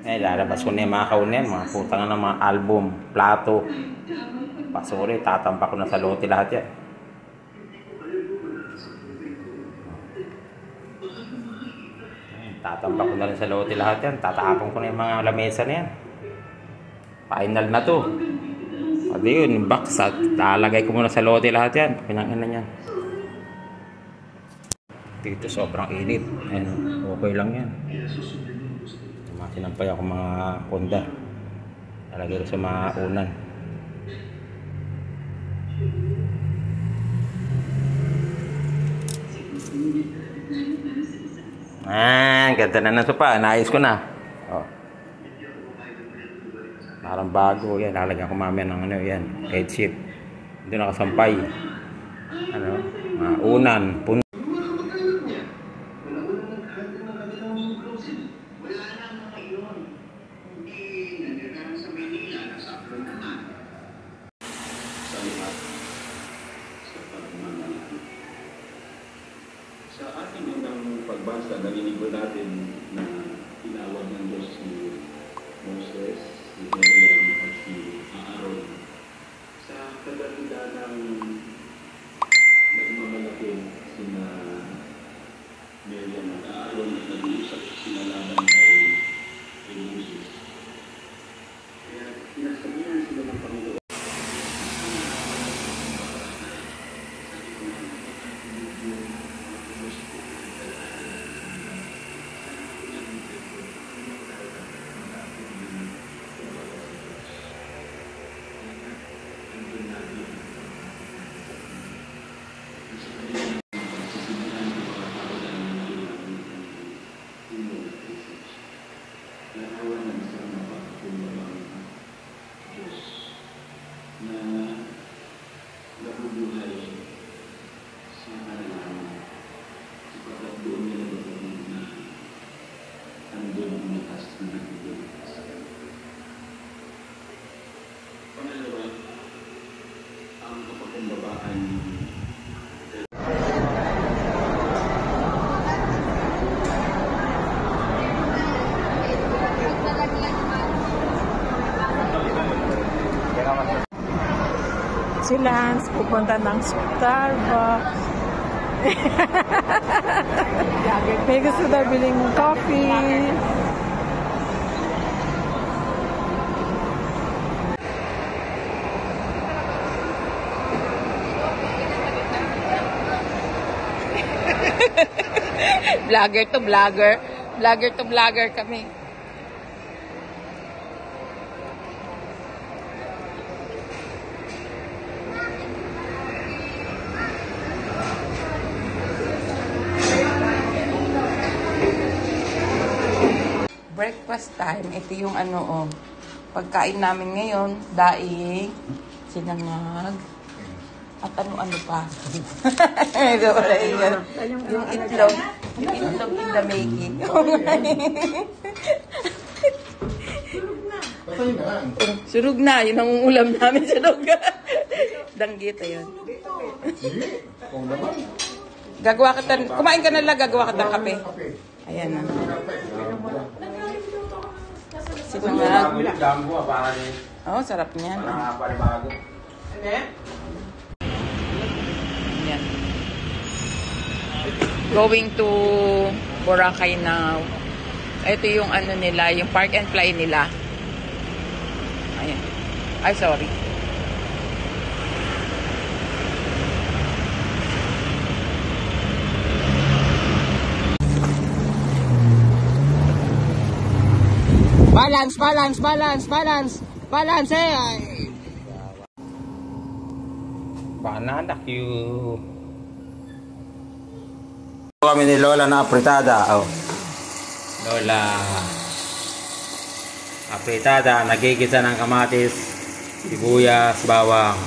Eh, lalabas ko na yung mga kaunin, mga putang ng mga album, plato. Pasuri, tatampak ko na sa lote lahat yan. Tatampak ko na rin sa lote lahat yan. Tatapon ko na yung mga lamesa na yan. Final na to. Pwede yun, box at lalagay ko muna sa lote lahat yan. Pinangin na yan. Dito sobrang init. Ayun, okay lang yan. Sinampay ako mga ponda. Lalagay ko sa mga unan. Ganda na ng sopa. Naayos ko na. Oh. Parang bago yan. Lalagyan ko mamaya ng ano yan. Headset. Doon nakasampay. Ano? Mga unan. Puno. Sa ating unang pagbasa, narinig natin na tinawag ng Diyos si Moses, si Miriam at si Aaron sa kagamitan ng nagmamalaki sina Miriam at Aaron at nag-uusap sila laban kay Moses. Kaya pinasabihan sila ng Panginoon. Pangalawa, ang kapakumbabaan si Lance pupunta ng Starbucks. May gusto daw biling coffee. Vlogger to vlogger. Vlogger to vlogger kami. Breakfast time. Ito yung ano, pagkain namin ngayon. Daing, sinangag, at ano-ano pa. Yung itlog. Yung itlog in the making. Surug na. Yun ang ulam namin sa lugar. Danggit, ayun. Gagawa ka kumain ka na lang, gagawa ka ng kape. Ayan na. Sinangag. Oh, sarap niyan. Yan. Going to Boracay now. Ito yung ano nila, yung park and fly nila. Ayan. Ay, sorry. Balance, balance, balance, balance. Balance, eh. Banana cue. Kami ni Lola na apritada. Oh. Lola. Apritada. Nagigisa ng kamatis, sibuyas, bawang.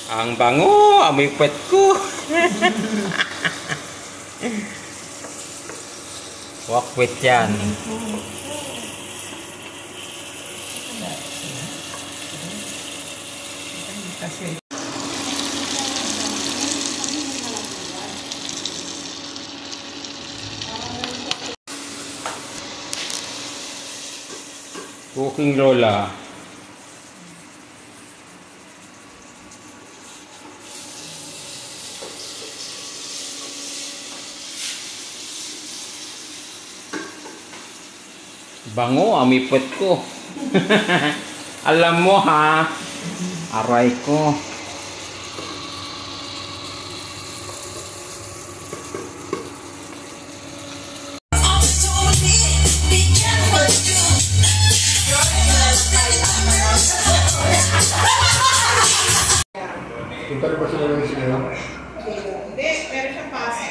Ang bango. Amoy pet ko. Wakwit yan. Kasi Cooking Lola. Bango, amipot ko. Alam mo ha, aray ko. Punta rin ba sila ng sila? Hindi, meron siyang pasa.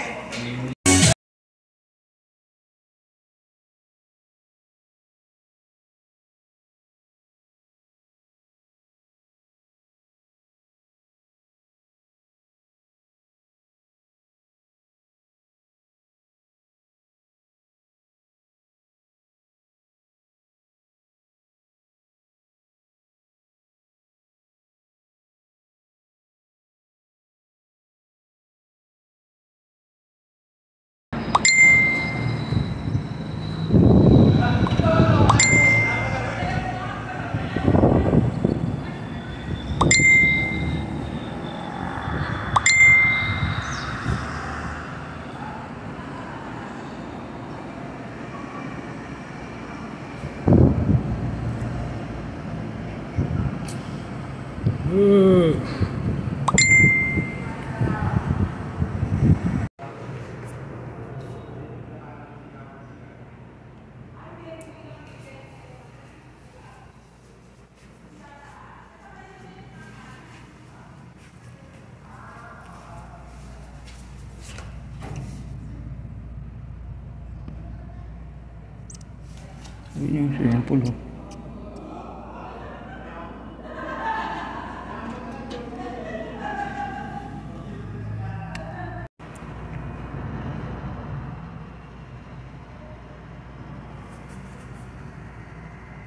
Yun yung swimming pool.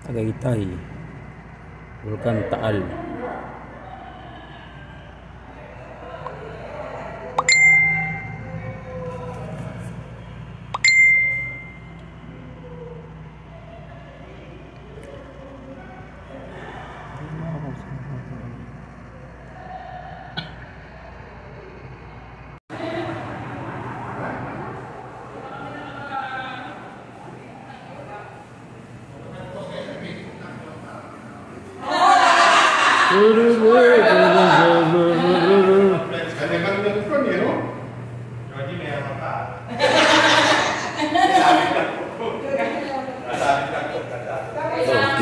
Tagaytay, Bulkan Taal.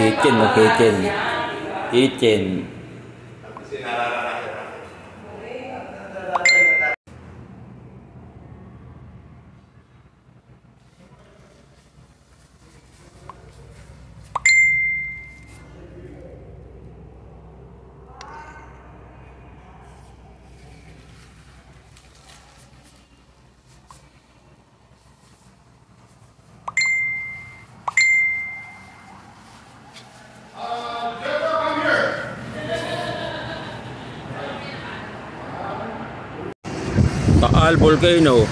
Kitchen, kitchen. Kitchen. Taal Volcano.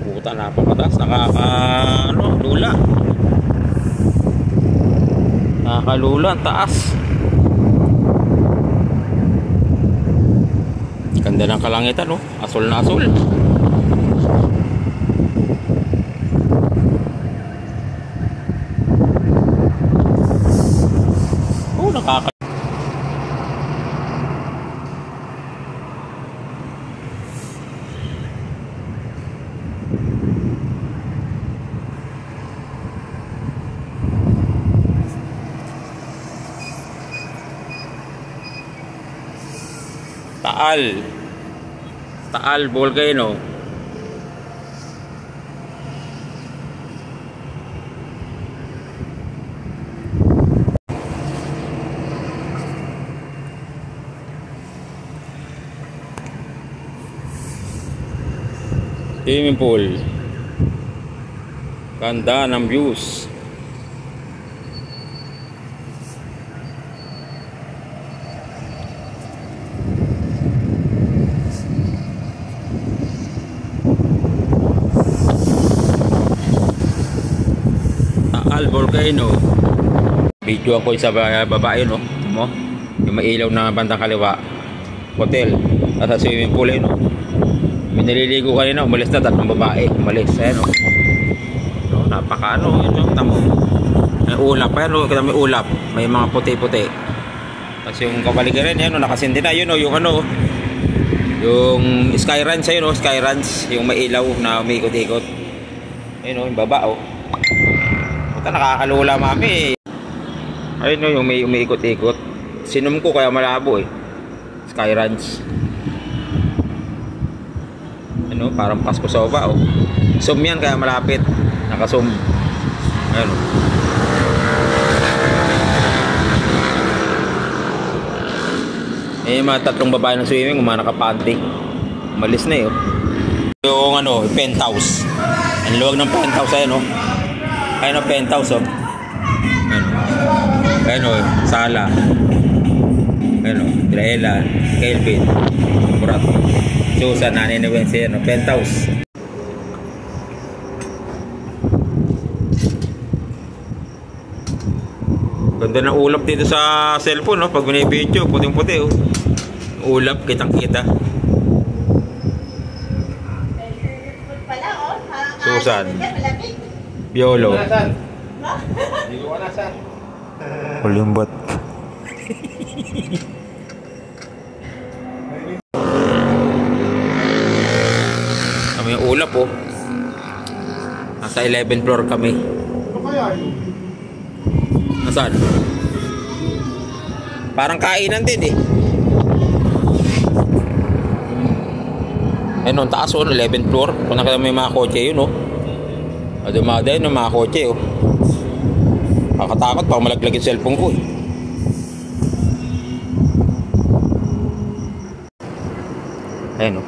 Puta, napakataas. Lula. Nakakalula ang taas. Ganda ng kalangitan, no? Asul na asul. Oh, nakaka Taal Volcano. Swimming pool. Ganda ng views. Taal Volcano. Video ako sa baba yun, no? Mo? Yung mailaw na bandang kaliwa. Hotel. At sa swimming pool yun, no? May naliligo kanina, umalis na 3 babae. Umalis, ayan, no? No, napaka ano, yun, no? Tamo. May ulap, ayan, no? Kita may ulap. May mga puti-puti. Tapos yung kapaligiran, yan, no? Nakasindi na, yun, no? Yung ano, yung Sky Ranch, ayun, no? Sky Ranch. Yung mailaw na umiikot-ikot. Ayun, no? Yung baba, oh. Puta, nakakalula, mami. Ayun, no? Yung may umiikot-ikot. Sinum ko kaya malabo, eh. Sky Ranch. Ano, parang Pasko Soba, oh. Zoom yan kaya malapit. Naka-zoom. Ayun, oh. Eh, mga 3 babae ng swimming, mga nakapanty. Umalis na, eh, oh. Yung, ano, penthouse. Ang luwag ng penthouse, ayun, oh. Ayun, oh, penthouse, oh. Ayun, oh. Ayun, oh, sala. Ayun, oh, Draela, Kelvin, Murat, Susan, nanay ni Wency, ano, penthouse. Ganda ng ulap dito sa cellphone, no? Pag binibidyo, puting-puti, oh. Ulap, kitang-kita. Susan, Biolo, Ulimbat. Kami yung ulap, oh. Nasa 11th floor kami. Nasaan? Parang kainan din, eh. Ayun, taas, oh, 11th floor. Kung nakita mo yung mga kotse yun, oh. Dumada yun yung mga kotse, oh. Kakatakot pa malaglag yung cellphone ko, eh. Ayun, oh.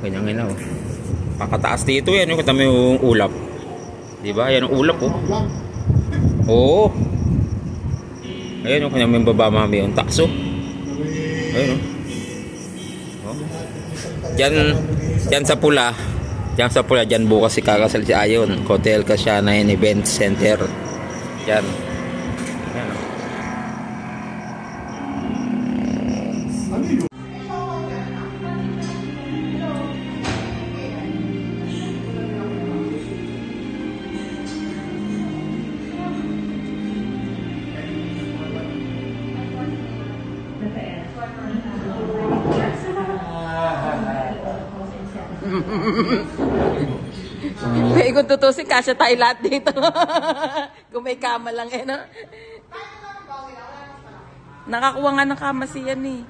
Ganyan, oh. Kakataas dito yan, yung katami yung ulap. Diba? Yan ang ulap, oh. Oo. Ayun, yung kanyang yung baba, mami, yung takso. Ayun, oh. Diyan sa pula. Diyan sa pula, diyan bukas si kakasal si Ayon. Hotel Kasyana and Event Center. Diyan. Ayan, oh. Kaya kung tutusin, kasya tayo lahat dito. Kung may kama lang, eh, no? Nakakuha nga ng kama siya, eh.